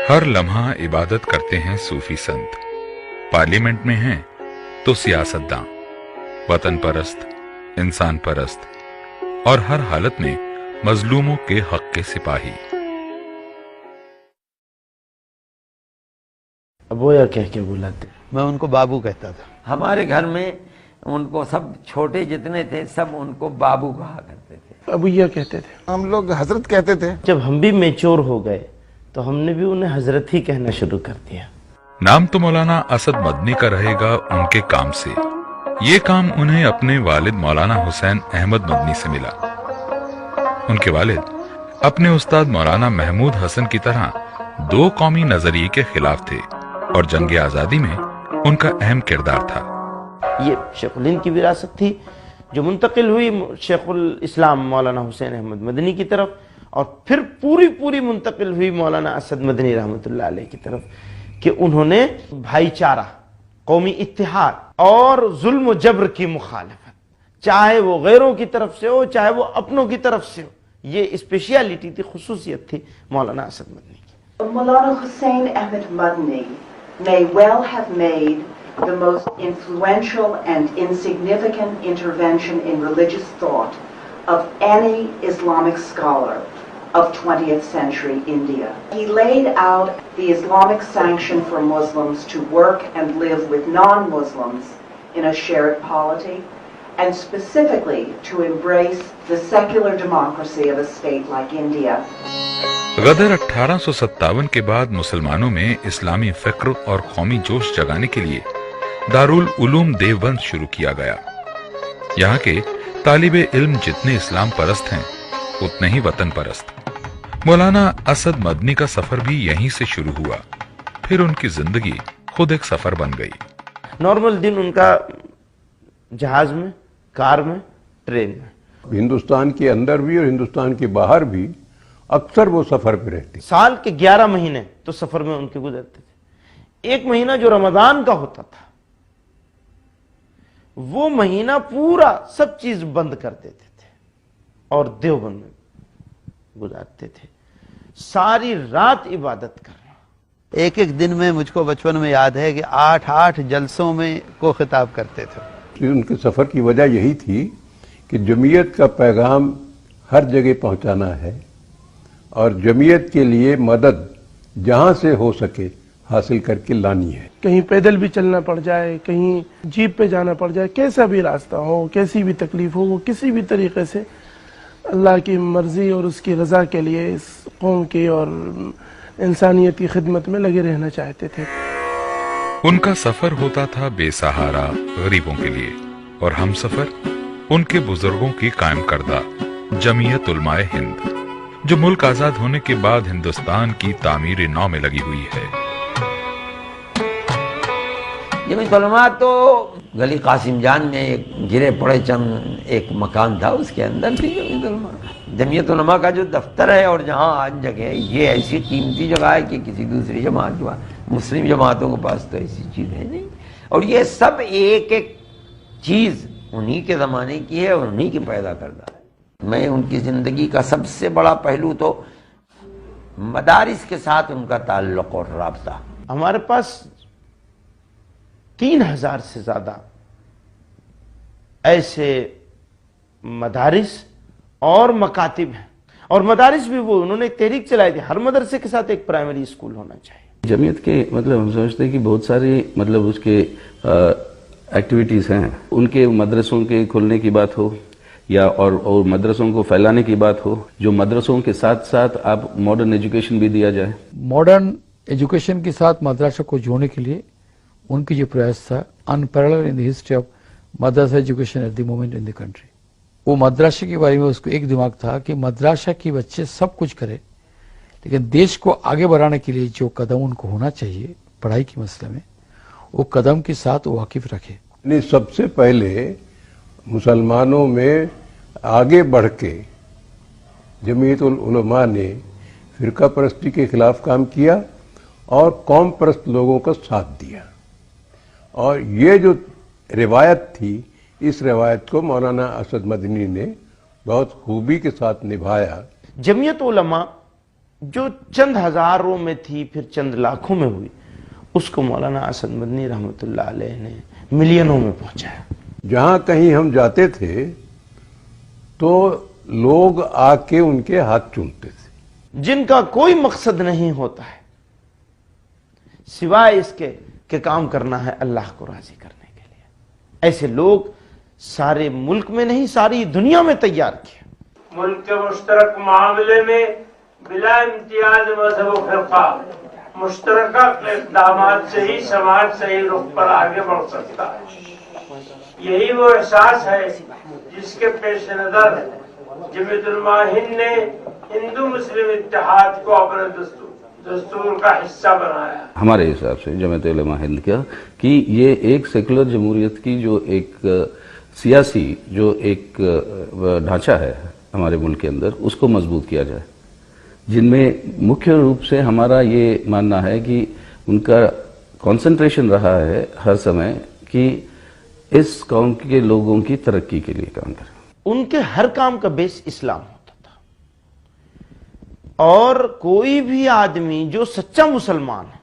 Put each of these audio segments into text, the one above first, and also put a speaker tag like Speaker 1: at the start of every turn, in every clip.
Speaker 1: हर लम्हा इबादत करते हैं सूफी संत, पार्लियामेंट में हैं तो सियासतदां, वतन परस्त, इंसान परस्त और हर हालत में मजलूमों के हक के सिपाही।
Speaker 2: बोया कह के बुलाते,
Speaker 3: मैं उनको बाबू कहता था।
Speaker 4: हमारे घर में उनको सब छोटे जितने थे सब उनको बाबू कहा करते थे।
Speaker 2: अबूया कहते थे।
Speaker 5: हम लोग हजरत कहते थे।
Speaker 2: जब हम भी मैच्योर हो गए तो हमने भी उन्हें हजरत ही कहना शुरू कर दिया।
Speaker 1: नाम तो मौलाना असद मदनी का रहेगा उनके काम से। ये काम उन्हें अपने वालिद मौलाना हुसैन अहमद मदनी से मिला। उनके वालिद अपने उस्ताद मौलाना महमूद हसन की तरह दो कौमी नजरिए के खिलाफ थे और जंग आजादी में उनका अहम किरदार था।
Speaker 2: ये शेखुल हिंद की विरासत थी जो मुंतकिल हुई शेखुल इस्लाम मौलाना हुसैन अहमद मदनी की तरफ, और फिर पूरी मुंतकिल हुई मौलाना असद मदनी रहमतुल्लाह अलैह की तरफ, कि उन्होंने भाईचारा, कौमी इत्तिहाद और जुल्म व जबर की मुखालफत, चाहे वो गैरों की तरफ से हो चाहे वो अपनों की तरफ से हो, ये स्पेशलिटी थी, खुसूसियत थी मौलाना असद मदनी की।
Speaker 6: Maulana Hussain Ahmed Madni may well have made the most influential and insignificant intervention in religious thought of any Islamic scholar of 20th century India. He laid out the Islamic sanction for Muslims to work and live with non-Muslims in a shared polity, and specifically to embrace the secular democracy of a state like India.
Speaker 1: गदर 1857 के बाद मुसलमानों में इस्लामी फिक्र और कौमी जोश जगाने के लिए दारुल उलूम देवबंद शुरू किया गया। यहाँ के तालिबे इल्म जितने इस्लाम परस्त हैं उतने ही वतन परस्त। मौलाना असद मदनी का सफर भी यहीं से शुरू हुआ, फिर उनकी जिंदगी खुद एक सफर बन गई।
Speaker 2: नॉर्मल दिन उनका जहाज में, कार में, ट्रेन में।
Speaker 7: हिंदुस्तान के अंदर भी और हिंदुस्तान के बाहर भी अक्सर वो सफर पे रहती।
Speaker 2: साल के 11 महीने तो सफर में उनके गुजरते थे। एक महीना जो रमजान का होता था, वो महीना पूरा सब चीज बंद कर देते थे और देवबंद में गुजारते थे, सारी रात इबादत करना।
Speaker 3: एक एक दिन में मुझको बचपन में याद है कि 8-8 जलसों में को खिताब करते थे।
Speaker 7: उनके सफर की वजह यही थी कि जमीयत का पैगाम हर जगह पहुंचाना है और जमीयत के लिए मदद जहां से हो सके हासिल करके लानी है।
Speaker 8: कहीं पैदल भी चलना पड़ जाए, कहीं जीप पे जाना पड़ जाए, कैसा भी रास्ता हो, कैसी भी तकलीफ हो, वो किसी भी तरीके से अल्लाह की मर्जी और उसकी रजा के लिए इस कौम की और इंसानियत की खिदमत में लगे रहना चाहते थे।
Speaker 1: उनका सफर होता था बेसहारा गरीबों के लिए, और हम सफर उनके बुजुर्गों की कायम करदा जमीयत उलमाए हिंद, जो मुल्क आजाद होने के बाद हिंदुस्तान की तामीर नौ में लगी हुई है।
Speaker 4: जमीयत उलमा तो गली कासिम जान में एक गिरे पड़े चंद एक मकान था, उसके अंदर थी जमीयत उलमा। जमीयत उलमा का जो दफ्तर है और जहाँ आज जगह है, ये ऐसी कीमती जगह है कि किसी दूसरी जमात के पास, मुस्लिम जमातों के पास तो ऐसी चीज है नहीं। और ये सब एक एक चीज उन्हीं के जमाने की है और उन्हीं की पैदा करता है। मैं उनकी जिंदगी का सबसे बड़ा पहलू तो मदारिस के साथ उनका ताल्लुक और राब्ता।
Speaker 2: हमारे पास 3000 से ज्यादा ऐसे मदारिस और मकातिब हैं, और मदारिस भी वो उन्होंने एक तहरीक चलाई थी, हर मदरसे के साथ एक प्राइमरी स्कूल होना चाहिए।
Speaker 9: जमीयत के मतलब हम समझते हैं कि बहुत सारी मतलब उसके एक्टिविटीज हैं। उनके मदरसों के खुलने की बात हो या और मदरसों को फैलाने की बात हो, जो मदरसों के साथ साथ आप मॉडर्न एजुकेशन भी दिया जाए।
Speaker 10: मॉडर्न एजुकेशन के साथ मदरसा को जोड़ने के लिए उनकी जो प्रयास था unparalleled in the history of Madrasa education at the moment in the country. वो मदरसा के बारे में उसको एक दिमाग था कि मदरसा के बच्चे सब कुछ करे, लेकिन देश को आगे बढ़ाने के लिए जो कदम उनको होना चाहिए पढ़ाई के मसले में, वो कदम के साथ वाकिफ रखे।
Speaker 7: नहीं, सबसे पहले मुसलमानों में आगे बढ़ के जमीयत उल उलमा ने फिरका परस्ती के खिलाफ काम किया और कौम परस्त लोगों का साथ दिया, और ये जो रिवायत थी, इस रिवायत को मौलाना असद मदनी ने बहुत खूबी के साथ निभाया।
Speaker 2: जमीयत उलमा जो चंद हजारों में थी फिर चंद लाखों में हुई, उसको मौलाना असद मदनी रहमतुल्लाह अलैह ने मिलियनों में पहुंचाया।
Speaker 7: जहां कहीं हम जाते थे तो लोग आके उनके हाथ चूमते थे।
Speaker 2: जिनका कोई मकसद नहीं होता है सिवाय इसके कि काम करना है अल्लाह को राजी करने के लिए, ऐसे लोग सारे मुल्क में नहीं सारी दुनिया में तैयार किए।
Speaker 5: मुल्क के मुश्तरक मामले में बिला इम्तियाज मजहब व फिरका मुश्तरका इक़दामात से ही समाज सही रुख पर आगे बढ़ सकता है। यही वो एहसास है जिसके पेश नजर जमीयतुल उलमा हिंद ने हिंदू मुस्लिम इत्तेहाद को अपने दस्तूर का हिस्सा बनाया।
Speaker 9: हमारे हिसाब से जमीयत उलमा हिंद का कि ये एक सेकुलर जमहूरियत की जो एक सियासी जो एक ढांचा है हमारे मुल्क के अंदर, उसको मजबूत किया जाए, जिनमें मुख्य रूप से हमारा ये मानना है कि उनका कंसंट्रेशन रहा है हर समय कि इस कौम के लोगों की तरक्की के लिए काम करें।
Speaker 2: उनके हर काम का बेस इस्लाम होता था, और कोई भी आदमी जो सच्चा मुसलमान है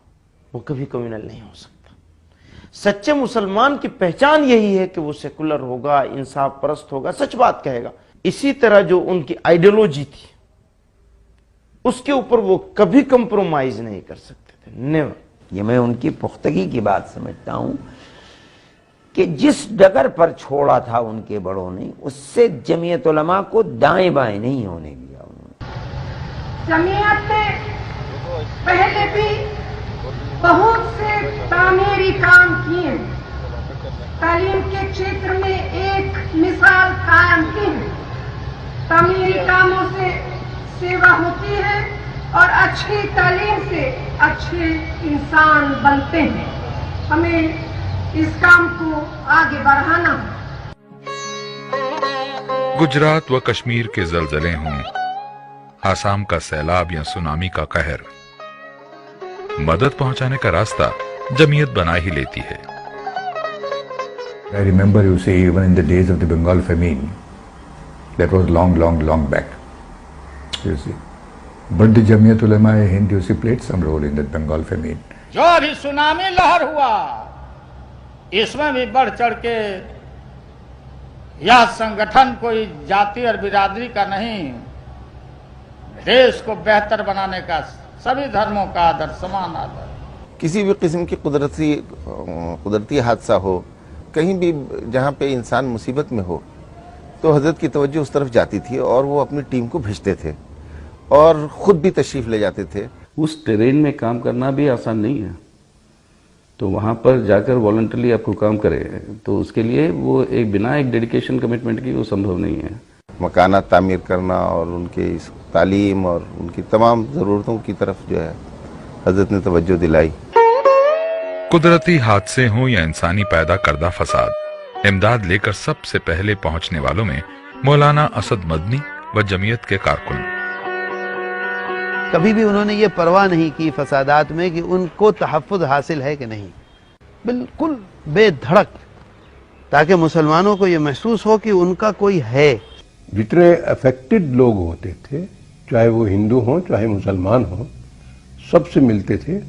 Speaker 2: वो कभी कम्युनल नहीं हो सकता। सच्चे मुसलमान की पहचान यही है कि वो सेकुलर होगा, इंसाफ परस्त होगा, सच बात कहेगा। इसी तरह जो उनकी आइडियोलॉजी थी उसके ऊपर वो कभी कंप्रोमाइज नहीं कर सकते थे, नेवर।
Speaker 4: ये मैं उनकी पुख्तगी की बात समझता हूं कि जिस डगर पर छोड़ा था उनके बड़ों ने, उससे जमीयत उलमा को दाएं बाएं नहीं होने दिया उन्होंने।
Speaker 11: जमीयत ने पहले भी बहुत से तामीरी काम किए, तालीम के क्षेत्र में एक मिसाल कायम की है। तामीरी कामों से सेवा होती है और अच्छी तालीम से अच्छे इंसान बनते हैं। हमें इस काम को आगे बढ़ाना है।
Speaker 1: गुजरात व कश्मीर के जलजले हों, आसाम का सैलाब या सुनामी का कहर, मदद पहुंचाने का रास्ता जमीयत बना ही लेती है।
Speaker 12: I remember, you see, even in the days of the Bengal famine, that was long back, you see. But the Jamiyat Ulema-e-Hind, you see, played some role in that Bengal famine.
Speaker 13: जो अभी tsunami लहर हुआ, इसमें भी बढ़ चढ़ के यह संगठन कोई जाति और बिरादरी का नहीं, देश को बेहतर बनाने का, सभी धर्मों का आदर, समान आदर।
Speaker 14: किसी भी किस्म की कुदरती हादसा हो, कहीं भी जहाँ पे इंसान मुसीबत में हो, तो हजरत की तवज्जो उस तरफ जाती थी और वो अपनी टीम को भेजते थे और खुद भी तशरीफ ले जाते थे।
Speaker 9: उस टेरेन में काम करना भी आसान नहीं है, तो वहाँ पर जाकर वॉलंटरली आपको काम करे, तो उसके लिए वो एक बिना एक डेडिकेशन कमिटमेंट की वो संभव नहीं है।
Speaker 14: मकानात तामीर करना और उनके इस तालीम और उनकी तमाम ज़रूरतों की तरफ जो है हजरत ने तवज्जो दिलाई।
Speaker 1: कुदरती हादसे हों या इंसानी पैदा करदा फसाद, इमदाद लेकर सबसे पहले पहुंचने वालों में मौलाना असद मदनी व जमीयत के कारकुन।
Speaker 3: कभी भी उन्होंने ये परवाह नहीं की फसादात में कि उनको तहफ़्फ़ुज़ हासिल है कि नहीं, बिल्कुल बेधड़क, ताकि मुसलमानों को ये महसूस हो कि उनका कोई है।
Speaker 7: जितने अफेक्टेड लोग होते थे, चाहे वो हिंदू हों चाहे मुसलमान हों, सबसे मिलते थे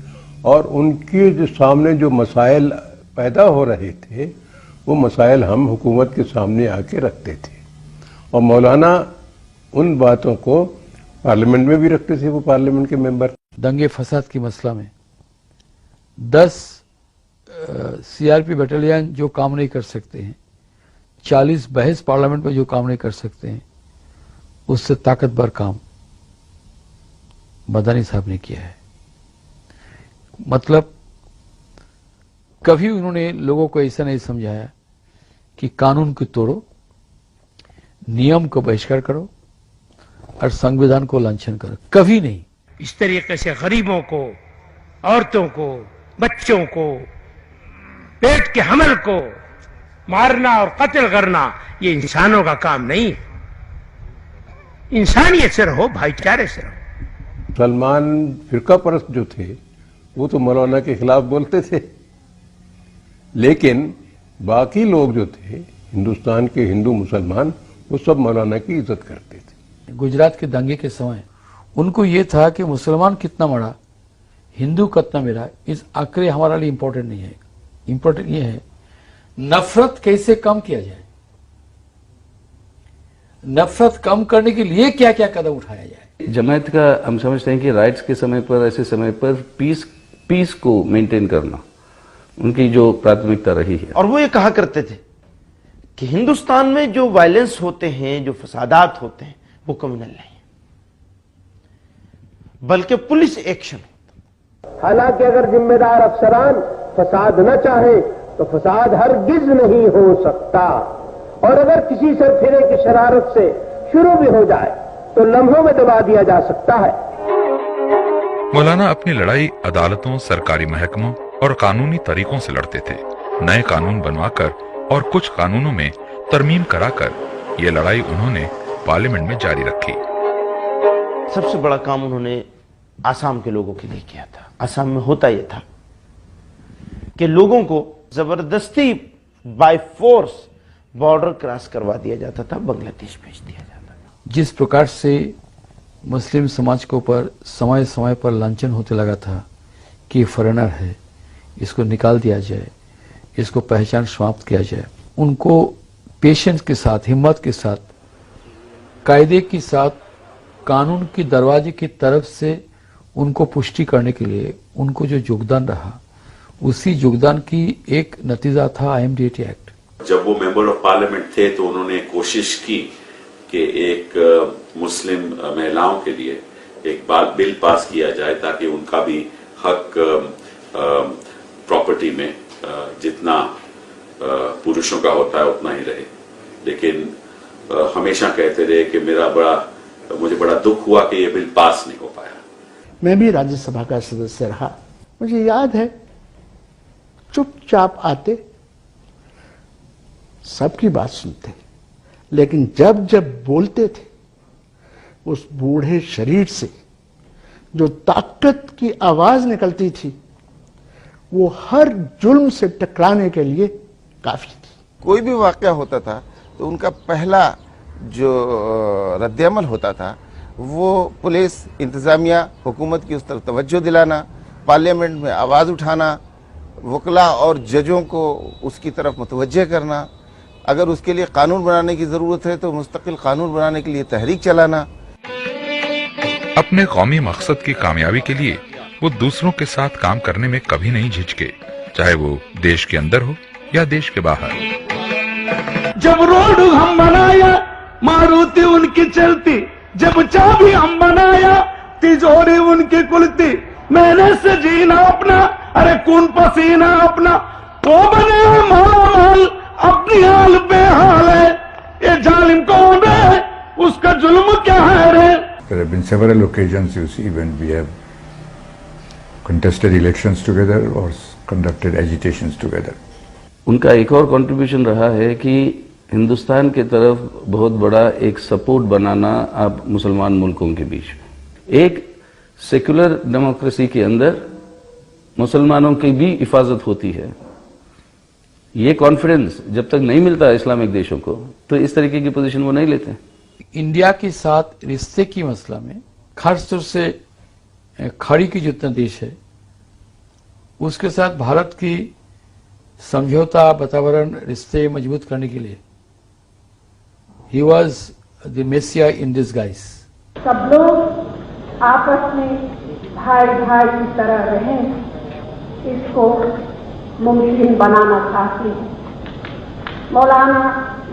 Speaker 7: और उनके जो सामने जो मसाइल पैदा हो रहे थे वो मसाइल हम हुकूमत के सामने आके रखते थे, और मौलाना उन बातों को पार्लियामेंट में भी रखते थे। वो पार्लियामेंट के मेंबर
Speaker 10: दंगे फसाद की मसला में 10 सीआरपी बटालियन जो काम नहीं कर सकते हैं, 40 बहस पार्लियामेंट में जो काम नहीं कर सकते हैं, उससे ताकतवर काम मदानी साहब ने किया है। मतलब कभी उन्होंने लोगों को ऐसा नहीं समझाया कि कानून को तोड़ो, नियम को बहिष्कार करो और संविधान को लांछन करो, कभी नहीं।
Speaker 13: इस तरीके से गरीबों को, औरतों को, बच्चों को, पेट के हमल को मारना और कत्ल करना ये इंसानों का काम नहीं। इंसानियत से रहो, भाईचारे से रहो।
Speaker 7: मुसलमान फिरका परस्त जो थे वो तो मौलाना के खिलाफ बोलते थे, लेकिन बाकी लोग जो थे हिंदुस्तान के हिंदू मुसलमान, वो सब मौलाना की इज्जत करते थे।
Speaker 10: गुजरात के दंगे के समय उनको ये था कि मुसलमान कितना मरा, हिंदू कितना मेरा, इस आंकड़े हमारे लिए इंपॉर्टेंट नहीं है। इंपॉर्टेंट ये है नफरत कैसे कम किया जाए, नफरत कम करने के लिए क्या क्या कदम उठाया जाए।
Speaker 9: जमायत का हम समझते हैं कि राइट्स के समय पर, ऐसे समय पर पीस को मेंटेन करना उनकी जो प्राथमिकता रही है।
Speaker 2: और वो ये कहा करते थे कि हिंदुस्तान में जो वायलेंस होते हैं, जो फसादात होते हैं, वो कम्युनल नहीं बल्कि पुलिस एक्शन।
Speaker 15: हालांकि अगर जिम्मेदार अफसरान फसाद न चाहे तो फसाद हरगिज नहीं हो सकता, और अगर किसी सरफिरे की शरारत से शुरू भी हो जाए तो लम्हों में दबा दिया जा सकता है।
Speaker 1: मौलाना अपनी लड़ाई अदालतों, सरकारी महकमों और कानूनी तरीकों से लड़ते थे। नए कानून बनवाकर और कुछ कानूनों में तरमीम कराकर ये लड़ाई उन्होंने पार्लियामेंट में जारी रखी।
Speaker 2: सबसे बड़ा काम उन्होंने आसाम के लोगों के लिए किया था। आसाम में होता यह था कि लोगों को जबरदस्ती बाय फोर्स बॉर्डर क्रॉस करवा दिया जाता था, बांग्लादेश भेज दिया जाता था।
Speaker 10: जिस प्रकार से मुस्लिम समाज के ऊपर समय समय पर लांछन होते लगा था कि फॉरेनर है, इसको निकाल दिया जाए, इसको पहचान समाप्त किया जाए, उनको पेशेंस के साथ, हिम्मत के साथ, कायदे के साथ, कानून की दरवाजे की तरफ से उनको पुष्टि करने के लिए उनको जो योगदान रहा, उसी योगदान की एक नतीजा था IMDAT एक्ट।
Speaker 16: जब वो मेंबर ऑफ पार्लियामेंट थे तो उन्होंने कोशिश की कि एक मुस्लिम महिलाओं के लिए एक बिल पास किया जाए ताकि उनका भी हक प्रॉपर्टी में जितना पुरुषों का होता है उतना ही रहे। लेकिन हमेशा कहते रहे कि मुझे बड़ा दुख हुआ कि ये बिल पास नहीं हो पाया।
Speaker 15: मैं भी राज्यसभा का सदस्य रहा, मुझे याद है चुपचाप आते, सबकी बात सुनते, लेकिन जब जब बोलते थे उस बूढ़े शरीर से जो ताकत की आवाज निकलती थी वो हर जुल्म से टकराने के लिए काफी थी।
Speaker 14: कोई भी वाकया होता था तो उनका पहला जो रद्दअमल होता था वो पुलिस, इंतजामिया, हुकूमत की उस तरफ तवज्जो दिलाना, पार्लियामेंट में आवाज उठाना, वकला और जजों को उसकी तरफ मुतवज्जे करना, अगर उसके लिए कानून बनाने की जरूरत है तो मुस्तकिल कानून बनाने के लिए तहरीक चलाना।
Speaker 1: अपने कौमी मकसद की कामयाबी के लिए वो दूसरों के साथ काम करने में कभी नहीं झिझके, चाहे वो देश के अंदर हो या देश के बाहर।
Speaker 13: जब रोड हम बनाया मारुति उनकी चलती, जब चाबी हम बनाया तिजोरी उनकी खुलती, मैंने से जीना अपना, अरे कौन पसीना अपना, वो बने माल अपनी हाल बेहाल है, ये जालिम कौन है, उसका जुल्म क्या है रे।
Speaker 12: There have been several occasions you see when we have contested elections together or conducted agitations together.
Speaker 9: उनका एक और कंट्रीब्यूशन रहा है कि हिंदुस्तान के तरफ बहुत बड़ा एक सपोर्ट बनाना आप मुसलमान मुल्कों के बीच में। एक सेकुलर डेमोक्रेसी के अंदर मुसलमानों की भी हिफाजत होती है। ये कॉन्फिडेंस जब तक नहीं मिलता इस्लामिक देशों को तो इस तरीके की पोजीशन वो नहीं लेते।
Speaker 10: इंडिया के साथ रिश्ते की मसला में खासतौर से खाड़ी की जितना देश है उसके साथ भारत की समझौता, वातावरण, रिश्ते मजबूत करने के लिए he was the messiah in disguise.
Speaker 11: सब लोग आपस में भाई भाई की तरह रहें, इसको मुमकिन बनाना चाहती हूँ। मौलाना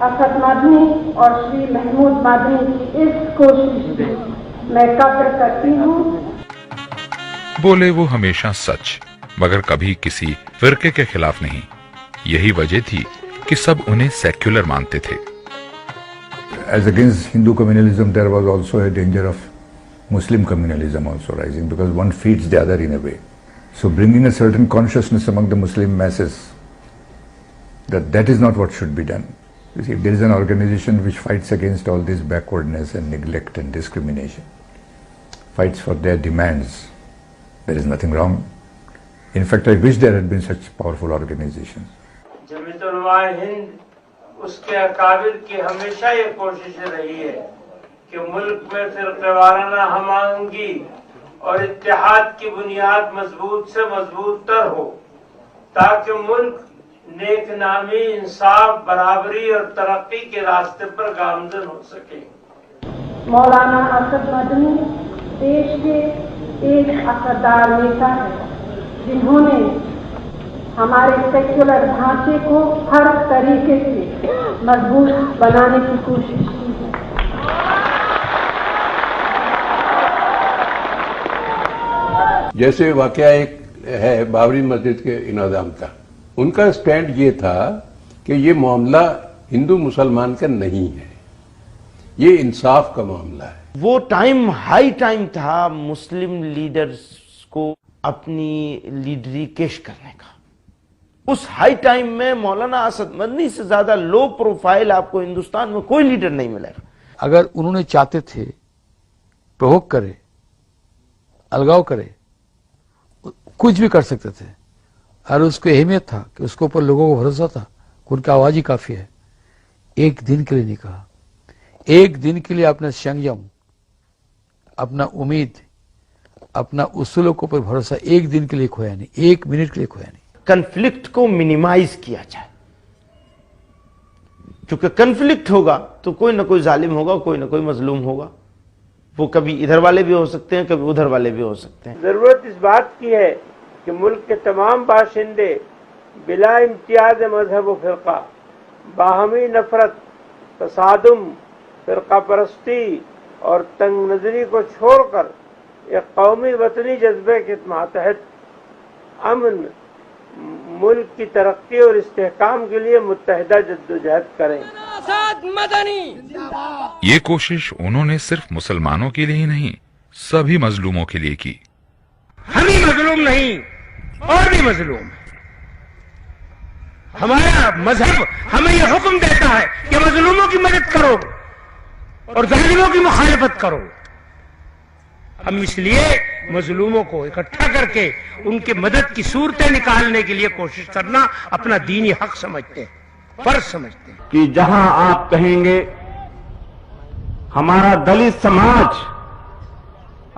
Speaker 11: असद मदनी और श्री महमूद मदनी की इस कोशिश की मैं कद्र करती हूँ।
Speaker 1: बोले वो हमेशा सच, मगर कभी किसी फिरके के खिलाफ नहीं। यही वजह थी कि सब उन्हें सेक्युलर मानते थे।
Speaker 12: As against Hindu communalism, there was also a danger of Muslim communalism also rising because one feeds the other in a way. So bringing a certain consciousness among the Muslim masses that is not what should be done. You see, if there is an organization which fights against all this backwardness and neglect and discrimination, fights for their demands, there is nothing wrong. In fact, I wish there had been such powerful organizations.
Speaker 5: Jamiat-ul-Ulama Hind उसके अकाबिर की हमेशा ये कोशिश रही है कि मुल्क में फिरक़ेवाराना हमआहंगी और इत्तेहाद की बुनियाद मजबूत से मजबूत तर हो, ताकि मुल्क नेक नामी, इंसाफ, बराबरी और तरक्की के रास्ते पर गामजन हो सके।
Speaker 11: मौलाना असद मदनी देश के एक असरदार नेता हैं जिन्होंने हमारे सेक्युलर ढांचे को हर तरीके से मजबूत बनाने की कोशिश की है।
Speaker 7: जैसे वाकया एक है बाबरी मस्जिद के इनादाम का, उनका स्टैंड ये था कि ये मामला हिंदू मुसलमान का नहीं है, ये इंसाफ का मामला है।
Speaker 2: वो टाइम हाई टाइम था मुस्लिम लीडर्स को अपनी लीडरी पेश करने का। उस हाई टाइम में मौलाना असद मदनी से ज्यादा लो प्रोफाइल आपको हिंदुस्तान में कोई लीडर नहीं मिलेगा।
Speaker 10: अगर उन्होंने चाहते थे प्रोवोक करे, अलगाव करे, कुछ भी कर सकते थे, और उसको अहमियत था कि उसके ऊपर लोगों को भरोसा था कि उनकी आवाज ही काफी है। एक दिन के लिए नहीं कहा, एक दिन के लिए अपना संयम, अपना उम्मीद, अपना उसूलों के ऊपर भरोसा एक दिन के लिए खोया नहीं, एक मिनट के लिए खोया नहीं।
Speaker 2: कन्फ्लिक्ट को मिनिमाइज किया जाए, क्योंकि कन्फ्लिक्ट होगा तो कोई ना कोई जालिम होगा, कोई ना कोई मजलूम होगा। वो कभी इधर वाले भी हो सकते हैं, कभी उधर वाले भी हो सकते हैं।
Speaker 5: जरूरत इस बात की है कि मुल्क के तमाम बाशिंदे बिला इम्तियाज मजहब व फिरका, बाहमी नफरत, तसादुम, फिरका परस्ती और तंग नजरी को छोड़कर एक कौमी वतनी जज्बे के तहत अमन, मुल्क की तरक्की और इस्तेहकाम के लिए मुत्तहिदा जद्दोजहद करें।
Speaker 1: ये कोशिश उन्होंने सिर्फ मुसलमानों के लिए ही नहीं, सभी मजलूमों के लिए की।
Speaker 13: हम ही मजलूम नहीं, और भी मजलूम। हमारा मजहब हमें यह हुक्म देता है कि मजलूमों की मदद करो और जालिमों की मुखालिफत करो। हम इसलिए मजलूमों को इकट्ठा करके उनके मदद की सूरतें निकालने के लिए कोशिश करना अपना दीनी हक समझते हैं, फर्ज समझते हैं।
Speaker 17: कि जहां आप कहेंगे हमारा दलित समाज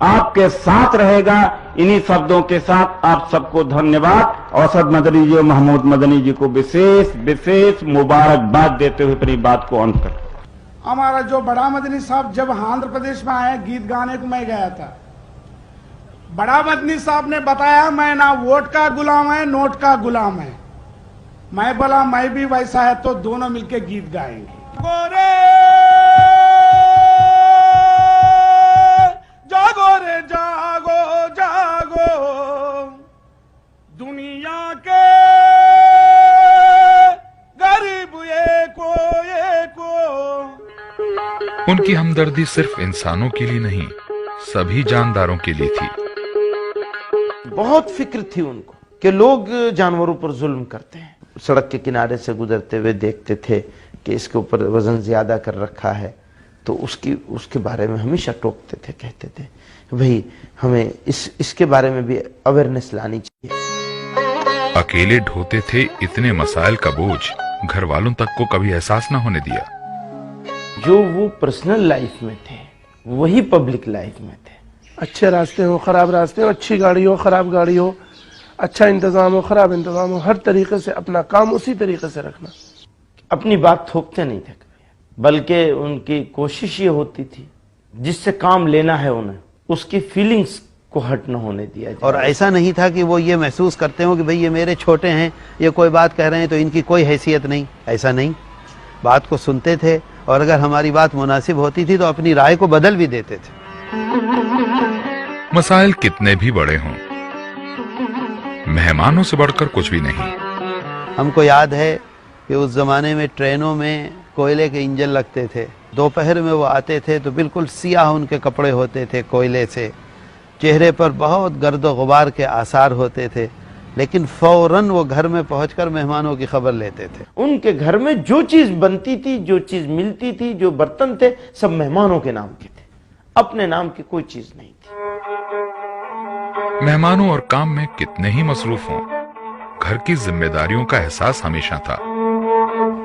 Speaker 17: आपके साथ रहेगा, इन्हीं शब्दों के साथ आप सबको धन्यवाद। असद मदनी जी और महमूद मदनी जी को विशेष विशेष मुबारकबाद देते हुए अपनी बात को अंत कर।
Speaker 15: हमारा जो बड़ा मदनी साहब जब आंध्र प्रदेश में आए गीत गाने को मैं गया था, बड़ा मदनी साहब ने बताया मैं ना वोट का गुलाम है, नोट का गुलाम है। मैं बोला मैं भी वैसा है, तो दोनों मिलके गीत गाएंगे। जागो रे जागो जागो दुनिया के गरीब एको
Speaker 1: उनकी हमदर्दी सिर्फ इंसानों के लिए नहीं, सभी जानदारों के लिए थी।
Speaker 2: बहुत फिक्र थी उनको कि लोग जानवरों पर जुल्म करते हैं। सड़क के किनारे से गुजरते हुए देखते थे कि इसके ऊपर वजन ज्यादा कर रखा है, तो उसके बारे में हमेशा टोकते थे, कहते थे भाई हमें इसके बारे में भी अवेयरनेस लानी चाहिए।
Speaker 1: अकेले ढोते थे इतने मसाइल का बोझ, घर वालों तक को कभी एहसास न होने दिया।
Speaker 2: जो वो पर्सनल लाइफ में थे वही पब्लिक लाइफ में थे।
Speaker 8: अच्छे रास्ते हो, खराब रास्ते हो, अच्छी गाड़ी हो, खराब गाड़ी हो, अच्छा इंतजाम हो, खराब इंतजाम हो, हर तरीके से अपना काम उसी तरीके से रखना।
Speaker 2: अपनी बात थोपते नहीं थे कभी, बल्कि उनकी कोशिश ये होती थी जिससे काम लेना है उन्हें उसकी फीलिंग्स को हट न होने दिया जाए।
Speaker 3: और ऐसा नहीं था कि वो ये महसूस करते हो कि भाई ये मेरे छोटे हैं, ये कोई बात कह रहे हैं तो इनकी कोई हैसियत नहीं, ऐसा नहीं। बात को सुनते थे और अगर हमारी बात मुनासिब होती थी तो अपनी राय को बदल भी देते थे।
Speaker 1: मसाइल कितने भी बड़े हों, मेहमानों से बढ़कर कुछ भी नहीं।
Speaker 3: हमको याद है कि उस जमाने में ट्रेनों में कोयले के इंजन लगते थे। दोपहर में वो आते थे तो बिल्कुल सियाह उनके कपड़े होते थे कोयले से, चेहरे पर बहुत गर्द गुबार के आसार होते थे, लेकिन फौरन वो घर में पहुंचकर मेहमानों की खबर लेते थे।
Speaker 2: उनके घर में जो चीज बनती थी, जो चीज मिलती थी, जो बर्तन थे, सब मेहमानों के नाम के थे, अपने नाम की कोई चीज नहीं थी।
Speaker 1: मेहमानों और काम में कितने ही मसरूफ हों, घर की जिम्मेदारियों का एहसास हमेशा था।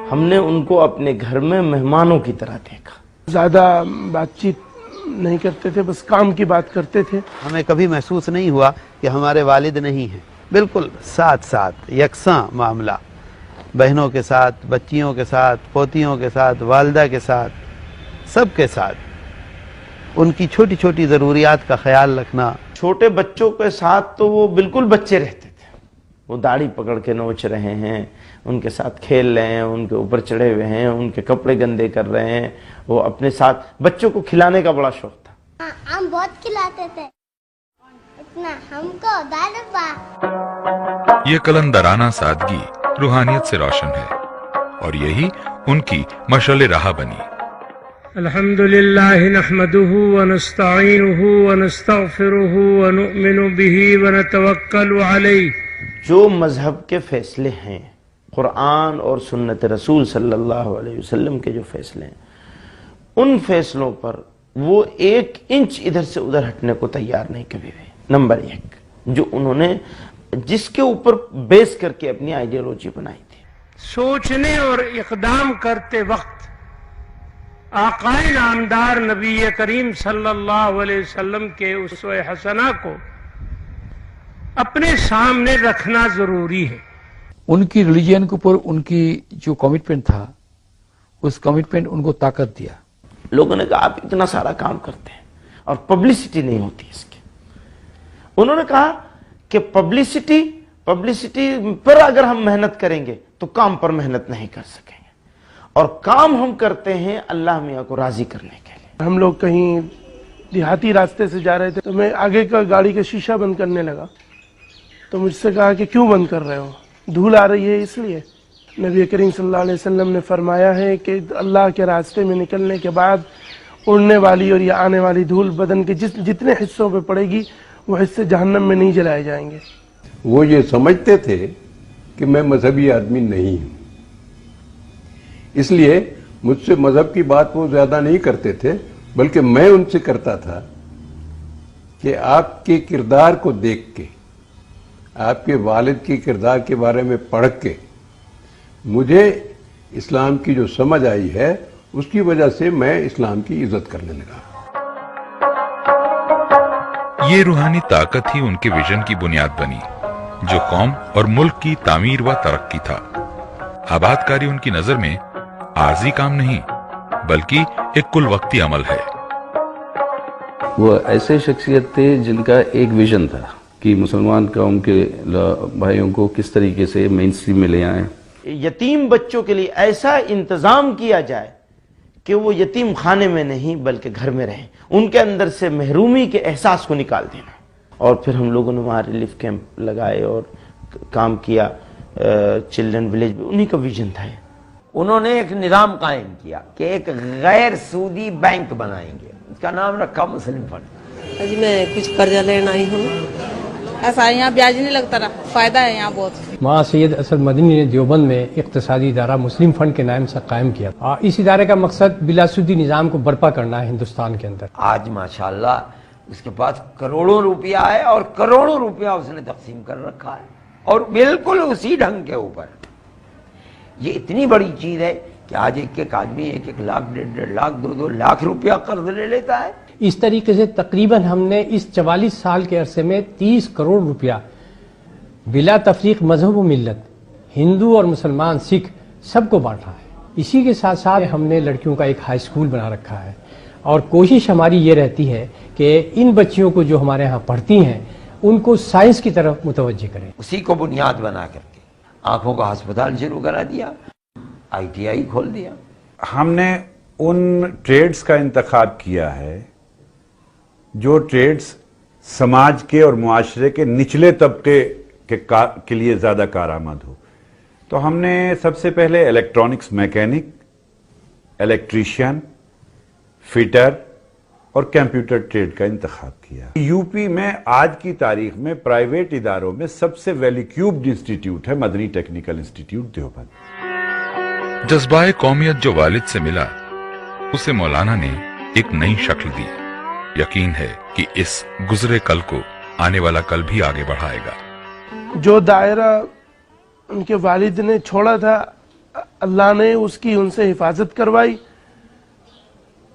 Speaker 2: हमने उनको अपने घर में मेहमानों की तरह देखा।
Speaker 8: ज्यादा बातचीत नहीं करते थे, बस काम की बात करते थे.
Speaker 3: हमें कभी महसूस नहीं हुआ कि हमारे वालिद नहीं हैं. बिल्कुल साथ साथ यकसां मामला, बहनों के साथ, बच्चियों के साथ, पोतियों के साथ, वालदा के साथ, सबके साथ उनकी छोटी छोटी ज़रूरियात का ख्याल रखना.
Speaker 2: छोटे बच्चों के साथ तो वो बिल्कुल बच्चे रहते थे. वो दाढ़ी पकड़ के नोच रहे हैं, उनके साथ खेल रहे हैं, उनके ऊपर चढ़े हुए हैं, उनके कपड़े गंदे कर रहे हैं. वो अपने साथ बच्चों को खिलाने का बड़ा शौक था.
Speaker 18: हम बहुत खिलाते थे, इतना हमको दादा.
Speaker 1: ये कलंदराना सादगी रूहानियत से रोशन है और यही उनकी मशाल राह बनी.
Speaker 5: अल्हम्दुलिल्लाह नहमदुहु व नस्तईनुहु व नस्तगफिरुहु व नुअमिनु बिही व नतवक्कलु अलैहि.
Speaker 2: जो मजहब के फैसले हैं, कुरान और सुन्नत रसूल सल्लल्लाहु अलैहि वसल्लम के जो फैसले हैं, उन फैसलों पर वो 1 इंच इधर से उधर हटने को तैयार नहीं कभी भी. नंबर 1, जो उन्होंने जिसके ऊपर बेस करके अपनी आइडियोलॉजी बनाई थी.
Speaker 5: सोचने और इक़दाम करते वक्त आक़ाए नामदार नबी करीम सल्लल्लाहु अलैहि वसल्लम के उसवे हसना को अपने सामने रखना जरूरी है.
Speaker 10: उनकी रिलीजन के ऊपर उनकी जो कमिटमेंट था, उस कमिटमेंट उनको ताकत दिया.
Speaker 2: लोगों ने कहा आप इतना सारा काम करते हैं और पब्लिसिटी नहीं होती इसकी. उन्होंने कहा कि पब्लिसिटी पर अगर हम मेहनत करेंगे तो काम पर मेहनत नहीं कर सकेंगे, और काम हम करते हैं अल्लाह मियाँ को राजी करने के लिए.
Speaker 8: हम लोग कहीं देहाती रास्ते से जा रहे थे तो मैं आगे का गाड़ी का शीशा बंद करने लगा. तो मुझसे कहा कि क्यों बंद कर रहे हो? धूल आ रही है इसलिए. नबी करीम सल्लल्लाहु अलैहि वसल्लम ने फरमाया है कि अल्लाह के रास्ते में निकलने के बाद उड़ने वाली और या आने वाली धूल बदन के जितने हिस्सों पे पड़ेगी वो हिस्से जहन्नम में नहीं जलाए जाएंगे.
Speaker 7: वो ये समझते थे कि मैं मजहबी आदमी नहीं हूं, इसलिए मुझसे मजहब की बात वो ज्यादा नहीं करते थे, बल्कि मैं उनसे करता था कि आपके किरदार को देख के, आपके वालिद के किरदार के बारे में पढ़ के मुझे इस्लाम की जो समझ आई है, उसकी वजह से मैं इस्लाम की इज्जत करने लगा.
Speaker 1: ये रूहानी ताकत ही उनके विजन की बुनियाद बनी, जो कौम और मुल्क की तामीर व तरक्की था. आबादकारी उनकी नजर में आर्जी काम नहीं, बल्कि एक कुल वक्ती अमल है.
Speaker 9: वो ऐसे शख्सियत थे जिनका एक विजन था कि मुसलमान कौम के भाइयों को किस तरीके से मेन स्ट्रीम में ले आए.
Speaker 2: यतीम बच्चों के लिए ऐसा इंतजाम किया जाए कि वो यतीम खाने में नहीं बल्कि घर में रहें, उनके अंदर से महरूमी के एहसास को निकाल देना. और फिर हम लोगों ने वहाँ रिलीफ कैंप लगाए और काम किया. चिल्ड्रन विलेज में उन्हीं का विजन था.
Speaker 4: उन्होंने एक निज़ाम कायम किया कि एक गैर सूदी बैंक बनाएंगे, उसका नाम रखा मुस्लिम फंड.
Speaker 19: अजी मैं कुछ कर्जा लेना आई हूँ. ऐसा यहाँ ब्याज नहीं लगता ना, फायदा है यहाँ बहुत.
Speaker 20: माँ सैयद असद मदनी ने देवबंद में इक़्तिसादी इदारा मुस्लिम फंड के नाम से कायम किया. इस इदारे का मकसद बिलासुदी निज़ाम को बर्पा करना है हिंदुस्तान के अंदर.
Speaker 4: आज माशाल्लाह उसके पास करोड़ों रुपया है और करोड़ों रुपया उसने तकसीम कर रखा है, और बिल्कुल उसी ढंग के ऊपर. ये इतनी बड़ी चीज है कि आज एक आदमी 1 लाख, 1.5 लाख, 2 लाख रुपया कर्ज ले लेता है.
Speaker 20: इस तरीके से तकरीबन हमने इस 44 साल के अरसे में 30 करोड़ रुपया बिला तफरीक मजहब व मिल्लत, हिंदू और मुसलमान, सिख सबको बांटा है. इसी के साथ साथ हमने लड़कियों का एक हाई स्कूल बना रखा है, और कोशिश हमारी ये रहती है कि इन बच्चियों को जो हमारे यहाँ पढ़ती हैं उनको साइंस की तरफ मुतवज्जे करें.
Speaker 4: उसी को बुनियाद बना करके आंखों का अस्पताल शुरू करा दिया, ITI खोल दिया.
Speaker 21: हमने उन ट्रेड्स का इंतखाब किया है जो ट्रेड्स समाज के और मुआशरे के निचले तबके के लिए ज्यादा कारआमद हो. तो हमने सबसे पहले इलेक्ट्रॉनिक्स मैकेनिक, इलेक्ट्रीशियन, फिटर और कंप्यूटर ट्रेड का इंतखाब किया. यूपी में आज की तारीख में प्राइवेट इदारों में सबसे वैल्यूक्यूब्ड इंस्टीट्यूट है मदनी टेक्निकल इंस्टीट्यूट देवबंद.
Speaker 1: जज्बाए कौमियत जो वालिद से मिला, उसे मौलाना ने एक नई शक्ल दी. यकीन है कि इस गुजरे कल को आने वाला कल भी आगे बढ़ाएगा.
Speaker 8: जो दायरा उनके वालिद ने छोड़ा था, अल्लाह ने उसकी उनसे हिफाजत करवाई,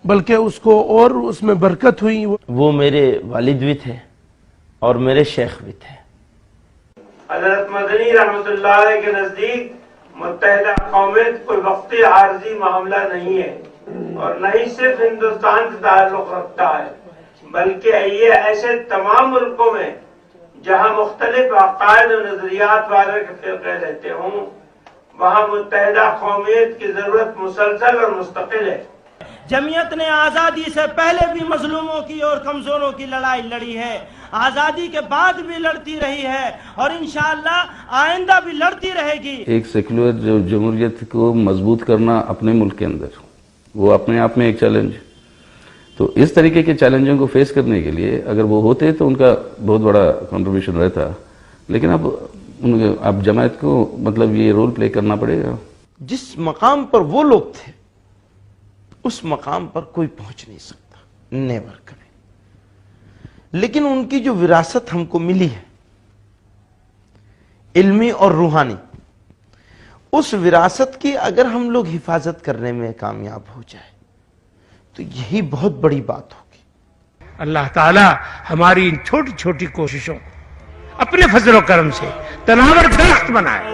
Speaker 8: बल्कि उसको और उसमें बरकत हुई।
Speaker 2: वो मेरे वालिद भी थे और मेरे शेख भी थे।
Speaker 5: हजरत मदनी रहमतुल्लाह अलैह के नजदीक मुत्तहिदा कौमियत कोई वक्ती आर्जी मामला नहीं है और न ही सिर्फ हिंदुस्तान से ताल्लुक रखता है, बल्कि ये ऐसे तमाम मुल्कों में जहाँ मुख्तलिफ अकायद और नजरियात वाले के फिरके रहते हों, वहाँ मुत्तहिदा कौमियत की जरूरत मुसलसल और मुस्तकिल है।
Speaker 6: जमीयत ने आज़ादी से पहले भी मजलूमों की और कमजोरों की लड़ाई लड़ी है, आज़ादी के बाद भी लड़ती रही है और इंशाअल्लाह आइंदा भी लड़ती रहेगी।
Speaker 9: एक सेक्युलर जो जमहूरियत को मजबूत करना अपने मुल्क के अंदर, वो अपने आप में एक चैलेंज। तो इस तरीके के चैलेंजों को फेस करने के लिए अगर वो होते तो उनका बहुत बड़ा कंट्रीब्यूशन रहता, लेकिन अब जमात को मतलब ये रोल प्ले करना पड़ेगा।
Speaker 2: जिस मकाम पर वो लोग थे उस मकाम पर कोई पहुंच नहीं सकता, नेवर कभी। लेकिन उनकी जो विरासत हमको मिली है इल्मी और रूहानी, उस विरासत की अगर हम लोग हिफाजत करने में कामयाब हो जाए तो यही बहुत बड़ी बात होगी।
Speaker 22: अल्लाह ताला हमारी इन छोटी छोटी कोशिशों को अपने फजल और करम से तनावर दरख्त बनाए।